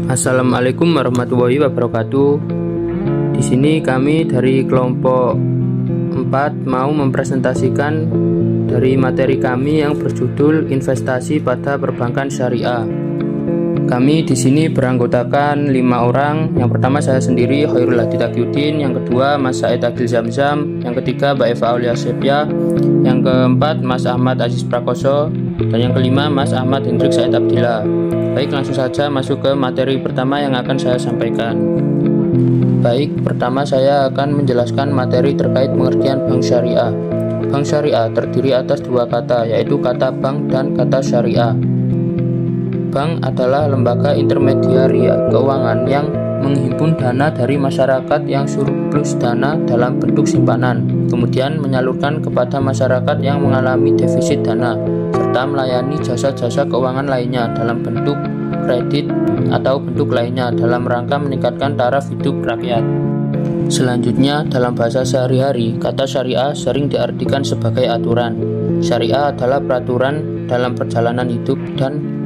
Assalamualaikum warahmatullahi wabarakatuh. Di sini kami dari kelompok 4 mau mempresentasikan dari materi kami yang berjudul Investasi pada Perbankan Syariah. Kami di sini beranggotakan 5 orang. Yang pertama saya sendiri, Khairul Hadi Taqiyuddin. Yang kedua Mas Said Agil Zamzam. Yang ketiga Mbak Eva Aulia Sepia. Yang keempat Mas Ahmad Aziz Prakoso. Dan yang kelima Mas Ahmad Hendrik Said Abdillah. Baik, langsung saja masuk ke materi pertama yang akan saya sampaikan. Baik, pertama saya akan menjelaskan materi terkait pengertian bank syariah. Bank syariah terdiri atas 2 kata, yaitu kata bank dan kata syariah. Bank adalah lembaga intermediari keuangan yang menghimpun dana dari masyarakat yang surplus dana dalam bentuk simpanan, kemudian menyalurkan kepada masyarakat yang mengalami defisit dana, serta melayani jasa-jasa keuangan lainnya dalam bentuk kredit atau bentuk lainnya dalam rangka meningkatkan taraf hidup rakyat. Selanjutnya, dalam bahasa sehari-hari, kata syariah sering diartikan sebagai aturan. Syariah adalah peraturan dalam perjalanan hidup dan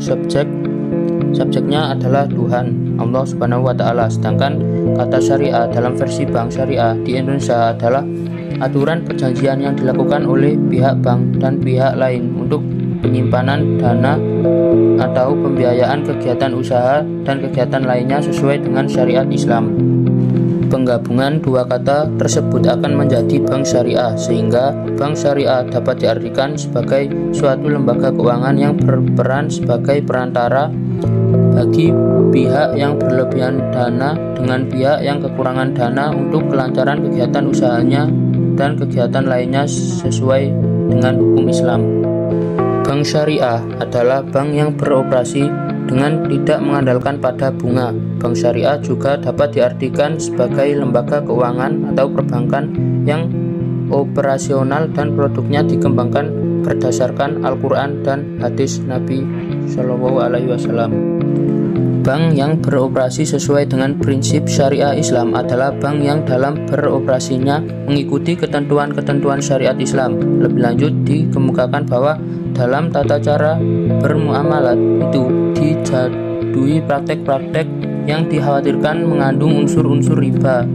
subjeknya adalah Tuhan, Allah Subhanahu wa Ta'ala. Sedangkan kata syariah dalam versi bank syariah di Indonesia adalah aturan perjanjian yang dilakukan oleh pihak bank dan pihak lain untuk penyimpanan dana atau pembiayaan kegiatan usaha dan kegiatan lainnya sesuai dengan syariat Islam. Penggabungan 2 kata tersebut akan menjadi bank syariah, sehingga bank syariah dapat diartikan sebagai suatu lembaga keuangan yang berperan sebagai perantara bagi pihak yang berlebihan dana dengan pihak yang kekurangan dana untuk kelancaran kegiatan usahanya dan kegiatan lainnya sesuai dengan hukum Islam. Bank syariah adalah bank yang beroperasi dengan tidak mengandalkan pada bunga. Bank syariah juga dapat diartikan sebagai lembaga keuangan atau perbankan yang operasional dan produknya dikembangkan berdasarkan Al-Quran dan hadis Nabi Shallallahu Alaihi Wasallam. Bank yang beroperasi sesuai dengan prinsip syariah Islam adalah bank yang dalam beroperasinya mengikuti ketentuan-ketentuan syariat Islam. Lebih lanjut, dikemukakan bahwa dalam tata cara bermuamalat itu dijadui praktek-praktek yang dikhawatirkan mengandung unsur-unsur riba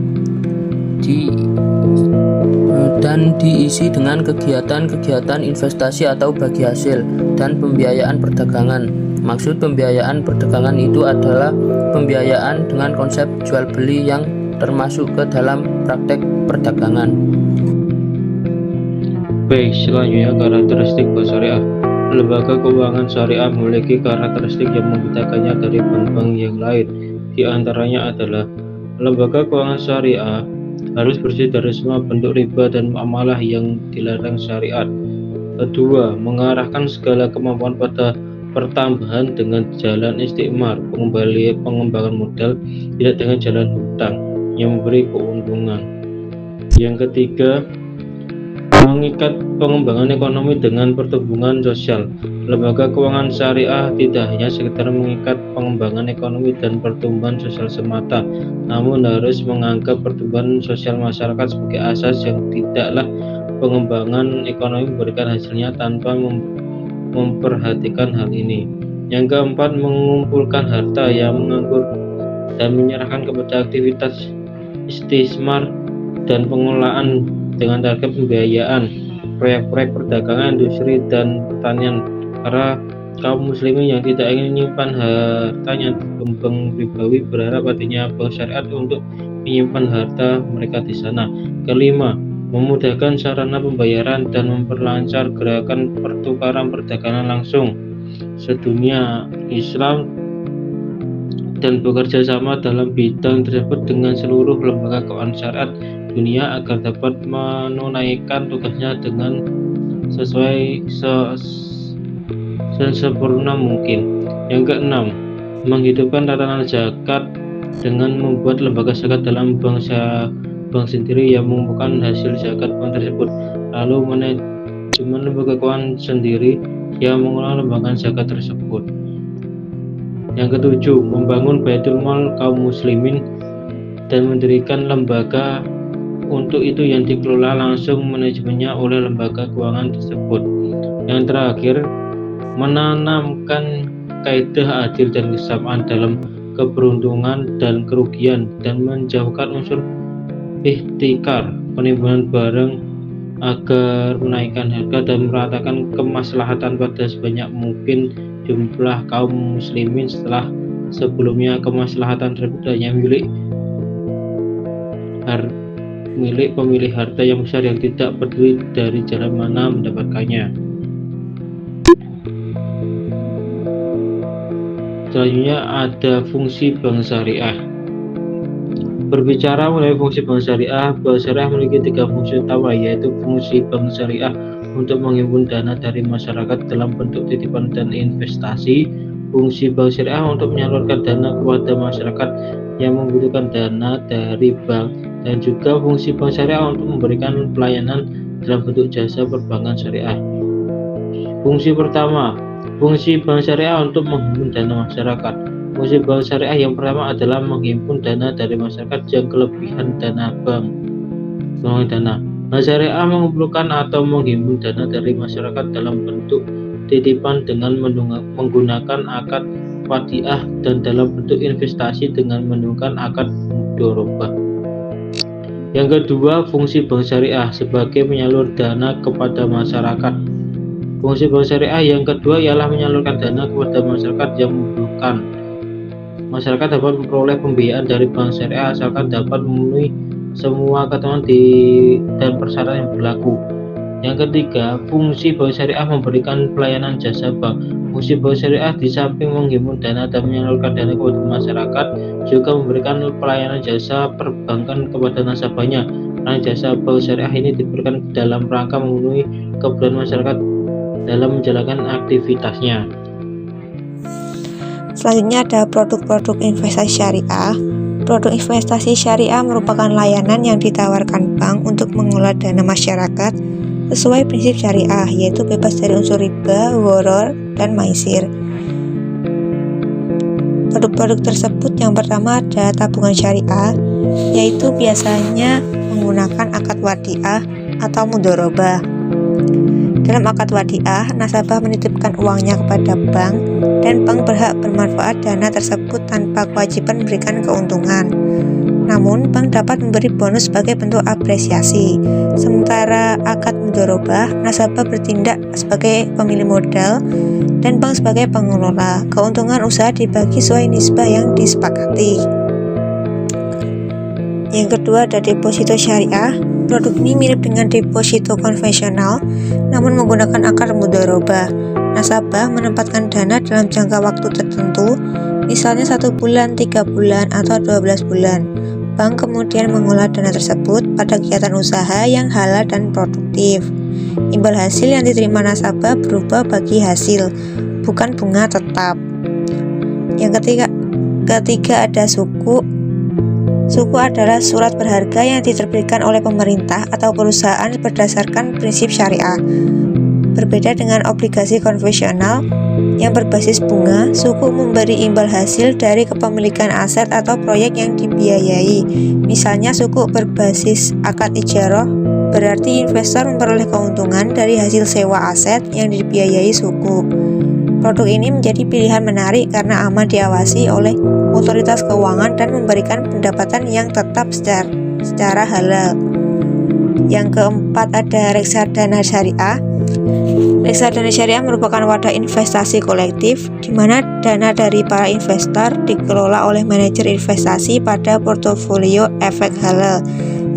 dan diisi dengan kegiatan-kegiatan investasi atau bagi hasil dan pembiayaan perdagangan. Maksud pembiayaan perdagangan itu adalah pembiayaan dengan konsep jual beli yang termasuk ke dalam praktek perdagangan. Baik, selanjutnya karakteristik bank syariah. Lembaga keuangan syariah memiliki karakteristik yang membedakannya dari bank-bank yang lain. Di antaranya adalah lembaga keuangan syariah harus bersih dari semua bentuk riba dan muamalah yang dilarang syariat. Kedua, mengarahkan segala kemampuan pada pertambahan dengan jalan istikmar, pengembangan modal, tidak dengan jalan hutang yang memberi keuntungan. Yang ketiga, mengikat pengembangan ekonomi dengan pertumbuhan sosial. Lembaga keuangan syariah tidak hanya sekedar mengikat pengembangan ekonomi dan pertumbuhan sosial semata, namun harus menganggap pertumbuhan sosial masyarakat sebagai asas yang tidaklah pengembangan ekonomi memberikan hasilnya tanpa memperhatikan hal ini. Yang keempat, mengumpulkan harta yang menganggur dan menyerahkan kepada aktivitas istismar dan pengelolaan dengan target pembiayaan proyek-proyek perdagangan, industri, dan pertanian. Para kaum muslimin yang tidak ingin menyimpan hartanya di bank ribawi berharap adanya bank syariat untuk menyimpan harta mereka di sana. Kelima, memudahkan sarana pembayaran dan memperlancar gerakan pertukaran perdagangan langsung sedunia Islam dan bekerja sama dalam bidang tersebut dengan seluruh lembaga keuangan syariat dunia agar dapat menunaikan tugasnya dengan sesempurna mungkin. Yang keenam, menghidupkan tatanan zakat dengan membuat lembaga zakat dalam bank sendiri yang mengumpulkan hasil zakat bank tersebut, lalu manajemen lembaga keuangan sendiri yang mengelola lembaga zakat tersebut. Yang ketujuh, membangun baitul mal kaum muslimin dan mendirikan lembaga untuk itu yang dikelola langsung manajemennya oleh lembaga keuangan tersebut. Yang terakhir, menanamkan kaidah adil dan kesamaan dalam keberuntungan dan kerugian, dan menjauhkan unsur ihtikar, penimbunan barang, agar menaikkan harga dan meratakan kemaslahatan pada sebanyak mungkin jumlah kaum muslimin. Setelah sebelumnya kemaslahatan tersebut hanya milik pemilik harta yang besar yang tidak peduli dari jalan mana mendapatkannya. Selanjutnya ada fungsi bank syariah. Berbicara mengenai fungsi bank syariah memiliki 3 fungsi utama, yaitu fungsi bank syariah untuk menghimpun dana dari masyarakat dalam bentuk titipan dan investasi, fungsi bank syariah untuk menyalurkan dana kepada masyarakat yang membutuhkan dana dari bank, dan juga fungsi bank syariah untuk memberikan pelayanan dalam bentuk jasa perbankan syariah. Fungsi pertama, fungsi bank syariah untuk menghimpun dana masyarakat. Fungsi bank syariah yang pertama adalah menghimpun dana dari masyarakat yang kelebihan dana bank. Bank syariah mengumpulkan atau menghimpun dana dari masyarakat dalam bentuk titipan dengan menggunakan akad wadiah, dan dalam bentuk investasi dengan menggunakan akad mudharabah. Yang kedua, fungsi bank syariah sebagai penyalur dana kepada masyarakat. Fungsi bank syariah yang kedua ialah menyalurkan dana kepada masyarakat yang membutuhkan. Masyarakat dapat memperoleh pembiayaan dari bank syariah asalkan dapat memenuhi semua ketentuan dan persyaratan yang berlaku. Yang ketiga, fungsi bank syariah memberikan pelayanan jasa bank. Fungsi bank syariah di samping menghimpun dana dan menyalurkan dana kepada masyarakat, juga memberikan pelayanan jasa perbankan kepada nasabahnya. Pelayanan jasa bank syariah ini diberikan dalam rangka memenuhi kebutuhan masyarakat dalam menjalankan aktivitasnya. Selanjutnya ada produk-produk investasi syariah. Produk investasi syariah merupakan layanan yang ditawarkan bank untuk mengelola dana masyarakat sesuai prinsip syariah, yaitu bebas dari unsur riba, gharar, dan maisir. Produk-produk tersebut yang pertama ada tabungan syariah, yaitu biasanya menggunakan akad wadiah atau mudharabah. Dalam akad wadiah, nasabah menitipkan uangnya kepada bank, dan bank berhak bermanfaat dana tersebut tanpa kewajiban memberikan keuntungan. Namun, bank dapat memberi bonus sebagai bentuk apresiasi. Sementara akad mudharabah, nasabah bertindak sebagai pemilik modal dan bank sebagai pengelola. Keuntungan usaha dibagi sesuai nisbah yang disepakati. Yang kedua ada deposito syariah. Produk ini mirip dengan deposito konvensional, namun menggunakan akad mudharabah. Nasabah menempatkan dana dalam jangka waktu tertentu, misalnya 1 bulan, 3 bulan, atau 12 bulan. Bank kemudian mengolah dana tersebut pada kegiatan usaha yang halal dan produktif. Imbal hasil yang diterima nasabah berubah bagi hasil, bukan bunga tetap. Yang ketiga ada suku. Suku adalah surat berharga yang diterbitkan oleh pemerintah atau perusahaan berdasarkan prinsip syariah. Berbeda dengan obligasi konvensional yang berbasis bunga, suku memberi imbal hasil dari kepemilikan aset atau proyek yang dibiayai. Misalnya suku berbasis akad ijarah, berarti investor memperoleh keuntungan dari hasil sewa aset yang dibiayai suku. Produk ini menjadi pilihan menarik karena aman diawasi oleh otoritas keuangan dan memberikan pendapatan yang tetap secara halal. Yang keempat ada reksadana syariah. Reksadana syariah merupakan wadah investasi kolektif di mana dana dari para investor dikelola oleh manajer investasi pada portofolio efek halal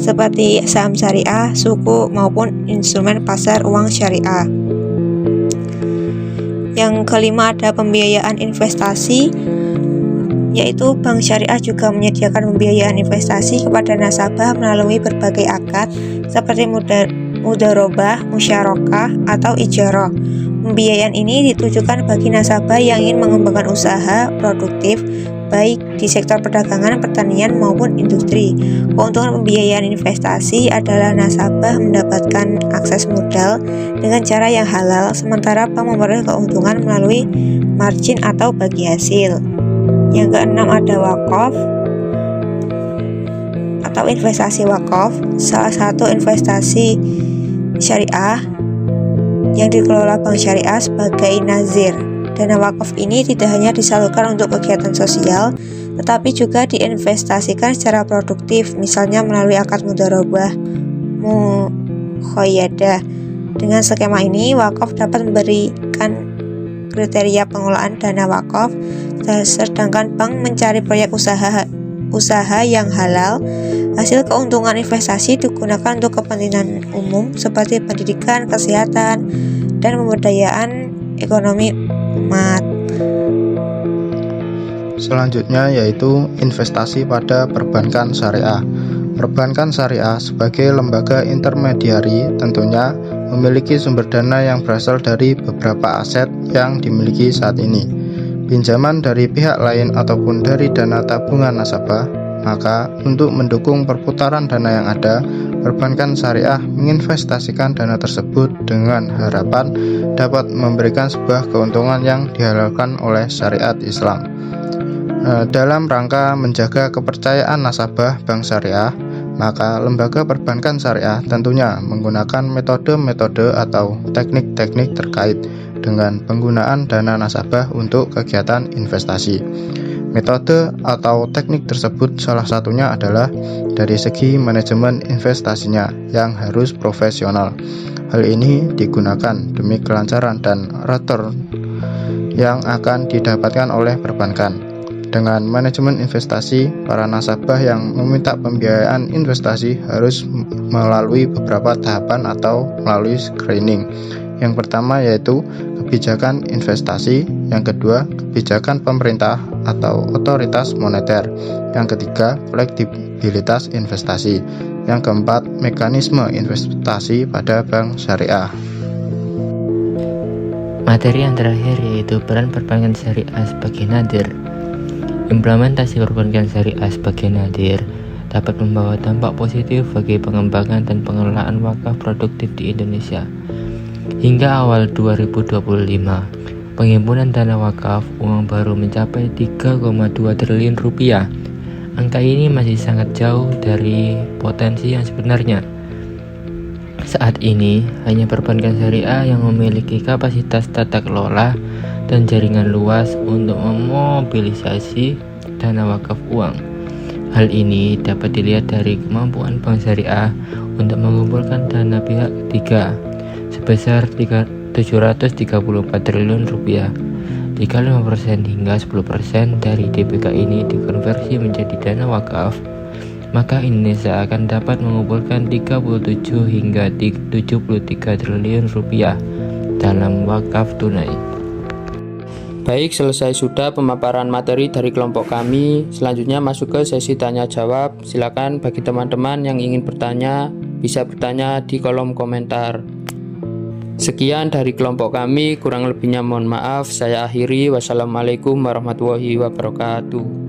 seperti saham syariah, suku, maupun instrumen pasar uang syariah. Yang kelima ada pembiayaan investasi, yaitu bank syariah juga menyediakan pembiayaan investasi kepada nasabah melalui berbagai akad seperti mudharabah, musyarakah, atau ijarah. Pembiayaan ini ditujukan bagi nasabah yang ingin mengembangkan usaha produktif baik di sektor perdagangan, pertanian, maupun industri. Keuntungan pembiayaan investasi adalah nasabah mendapatkan akses modal dengan cara yang halal, sementara bank memperoleh keuntungan melalui margin atau bagi hasil. Yang keenam ada wakaf atau investasi wakaf, salah satu investasi syariah yang dikelola bank syariah sebagai nazir. Dana wakaf ini tidak hanya disalurkan untuk kegiatan sosial, tetapi juga diinvestasikan secara produktif, misalnya melalui akad mudharabah mukhayadah. Dengan skema ini, wakaf dapat memberikan kriteria pengelolaan dana wakaf, sedangkan bank mencari proyek usaha yang halal. Hasil keuntungan investasi digunakan untuk kepentingan umum seperti pendidikan, kesehatan, dan pemberdayaan ekonomi umat. Selanjutnya yaitu investasi pada perbankan syariah. Perbankan syariah sebagai lembaga intermediari tentunya memiliki sumber dana yang berasal dari beberapa aset yang dimiliki saat ini, pinjaman dari pihak lain ataupun dari dana tabungan nasabah. Maka untuk mendukung perputaran dana yang ada, perbankan syariah menginvestasikan dana tersebut dengan harapan dapat memberikan sebuah keuntungan yang dihalalkan oleh syariat Islam. Dalam rangka menjaga kepercayaan nasabah bank syariah, maka lembaga perbankan syariah tentunya menggunakan metode-metode atau teknik-teknik terkait dengan penggunaan dana nasabah untuk kegiatan investasi. Metode atau teknik tersebut salah satunya adalah dari segi manajemen investasinya yang harus profesional. Hal ini digunakan demi kelancaran dan return yang akan didapatkan oleh perbankan. Dengan manajemen investasi, para nasabah yang meminta pembiayaan investasi harus melalui beberapa tahapan atau melalui screening. Yang pertama yaitu kebijakan investasi, yang kedua kebijakan pemerintah atau otoritas moneter, yang ketiga fleksibilitas investasi, yang keempat mekanisme investasi pada bank syariah. Materi yang terakhir yaitu peran perbankan syariah sebagai nadir. Implementasi perbankan syariah sebagai nadir dapat membawa dampak positif bagi pengembangan dan pengelolaan wakaf produktif di Indonesia. Hingga awal 2025, penghimpunan dana wakaf uang baru mencapai 3,2 triliun rupiah. Angka ini masih sangat jauh dari potensi yang sebenarnya. Saat ini, hanya perbankan syariah yang memiliki kapasitas tata kelola dan jaringan luas untuk memobilisasi dana wakaf uang. Hal ini dapat dilihat dari kemampuan bank syariah untuk mengumpulkan dana pihak ketiga sebesar 734 triliun rupiah. Jika 5% hingga 10% dari DPK ini dikonversi menjadi dana wakaf, maka Indonesia akan dapat mengumpulkan 37 hingga 73 triliun rupiah dalam wakaf tunai. Baik, selesai sudah pemaparan materi dari kelompok kami. Selanjutnya masuk ke sesi tanya jawab. Silakan bagi teman-teman yang ingin bertanya, bisa bertanya di kolom komentar. Sekian dari kelompok kami, kurang lebihnya mohon maaf. Saya akhiri. Wassalamualaikum warahmatullahi wabarakatuh.